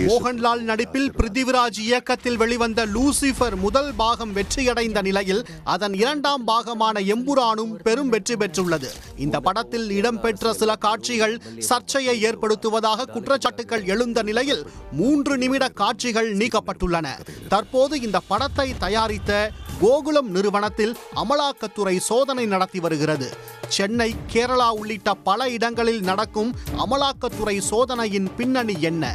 மோகன்லால் நடிப்பில் பிருத்திவிராஜ் இயக்கத்தில் வெளிவந்த லூசிபர் முதல் பாகம் வெற்றியடைந்த நிலையில் அதன் இரண்டாம் பாகமான எம்புரானும் பெரும் வெற்றி பெற்றுள்ளது. இந்த படத்தில் இடம்பெற்ற சில காட்சிகள் சர்ச்சையை ஏற்படுத்துவதாக குற்றச்சாட்டுகள் எழுந்த நிலையில் 3 நிமிட காட்சிகள் நீக்கப்பட்டுள்ளன. தற்போது இந்த படத்தை தயாரித்த கோகுலம் நிறுவனத்தில் அமலாக்கத்துறை சோதனை நடத்தி வருகிறது. சென்னை, கேரளா உள்ளிட்ட பல இடங்களில் நடக்கும் அமலாக்கத்துறை சோதனையின் பின்னணி என்ன?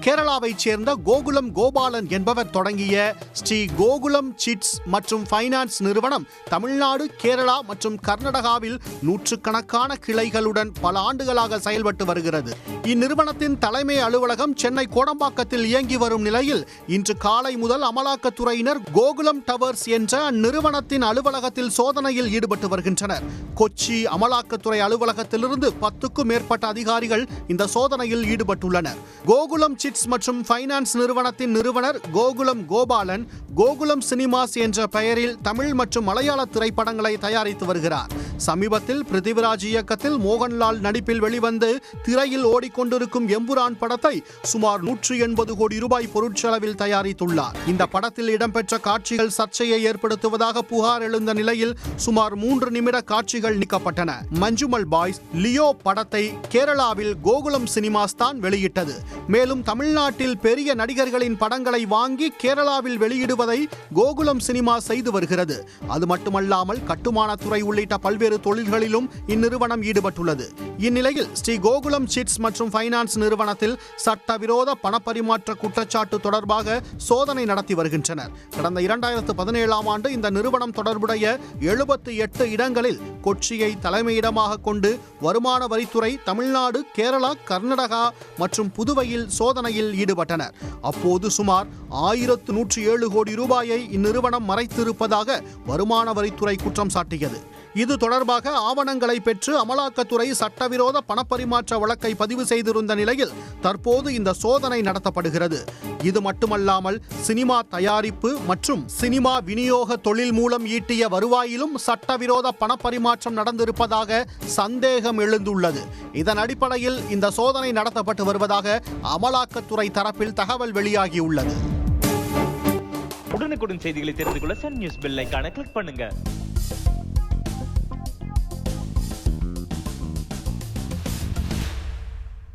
கேரளாவைச் சேர்ந்த கோகுலம் கோபாலன் என்பவர் தொடங்கிய ஸ்ரீ கோகுலம் சிட்ஸ் மற்றும் ஃபைனான்ஸ் நிறுவனம் தமிழ்நாடு, கேரளா மற்றும் கர்நாடகாவில் நூற்றுக்கணக்கான கிளைகளுடன் பல ஆண்டுகளாக செயல்பட்டு வருகிறது. இந்நிறுவனத்தின் தலைமை அலுவலகம் சென்னை கோடம்பாக்கத்தில் இயங்கி வரும் நிலையில் இன்று காலை முதல் அமலாக்கத்துறையினர் கோகுலம் டவர்ஸ் என்ற அந்நிறுவனத்தின் அலுவலகத்தில் சோதனையில் ஈடுபட்டு வருகின்றனர். கொச்சி அமலாக்கத்துறை அலுவலகத்திலிருந்து 10க்கும் மேற்பட்ட அதிகாரிகள் இந்த சோதனையில் ஈடுபட்டுள்ளனர். கோகுலம் சிட்ஸ் மற்றும் ஃபைனான்ஸ் நிறுவனத்தின் நிறுவனர் கோகுலம் கோபாலன் கோகுலம் சினிமாஸ் என்ற பெயரில் தமிழ் மற்றும் மலையாள திரைப்படங்களை தயாரித்து வருகிறார். சமீபத்தில் பிருத்திவிராஜ் இயக்கத்தில் மோகன்லால் நடிப்பில் வெளிவந்து திரையில் ஓடிக்கொண்டிருக்கும் எம்புரான் படத்தை சுமார் 180 கோடி ரூபாய் பொருட்செலவில் தயாரித்துள்ளார். இந்த படத்தில் இடம்பெற்ற காட்சிகள் சர்ச்சையை ஏற்படுத்துவதாக புகார் எழுந்த நிலையில் சுமார் 3 நிமிட காட்சிகள் நீக்கப்பட்டன. மஞ்சுமல் பாய்ஸ், லியோ படத்தை கேரளாவில் கோகுலம் சினிமாஸ் தான் வெளியிட்டது. மேலும் தமிழ்நாட்டில் பெரிய நடிகர்களின் படங்களை வாங்கி கேரளாவில் வெளியிடுவதை கோகுலம் சினிமா செய்து வருகிறது. அது மட்டுமல்லாமல் கட்டுமானத்துறை உள்ளிட்ட பல்வேறு தொழில்களிலும் இந்நிறுவனம் ஈடுபட்டுள்ளது. இந்நிலையில் ஸ்ரீ கோகுலம் சிட்ஸ் மற்றும் ஃபைனான்ஸ் நிறுவனத்தில் சட்டவிரோத பணப்பரிமாற்ற குற்றச்சாட்டு தொடர்பாக சோதனை நடத்தி வருகின்றனர். கடந்த 2017ஆம் ஆண்டு இந்த நிறுவனம் தொடர்புடைய 78 இடங்களில் கொச்சியை தலைமையிடமாக கொண்டு வருமான வரித்துறை தமிழ்நாடு, கேரளா, கர்நாடகா மற்றும் புதுவையில் சோதனையில் ஈடுபட்டனர். அப்போது சுமார் 1107 கோடி ரூபாயை இந்நிறுவனம் மறைத்திருப்பதாக வருமான வரித்துறை குற்றம் சாட்டியது. இது தொடர்பாக ஆவணங்களை பெற்று அமலாக்கத்துறை சட்டவிரோத பணப்பரிமாற்ற வழக்கை பதிவு செய்திருந்த நிலையில் தற்போது இந்த சோதனை நடத்தப்படுகிறது. இது மட்டுமல்லாமல் சினிமா தயாரிப்பு மற்றும் சினிமா விநியோக தொழில் மூலம் ஈட்டிய வருவாயிலும் சட்டவிரோத பணப்பரிமாற்றம் நடந்திருப்பதாக சந்தேகம் எழுந்துள்ளது. இதன் அடிப்படையில் இந்த சோதனை நடத்தப்பட்டு வருவதாக அமலாக்கத்துறை தரப்பில் தகவல் வெளியாகியுள்ளது. உடனுக்குடன் செய்திகளை தெரிந்து கொள்ள சன் நியூஸ் பெல் ஐகானை கிளிக் பண்ணுங்க.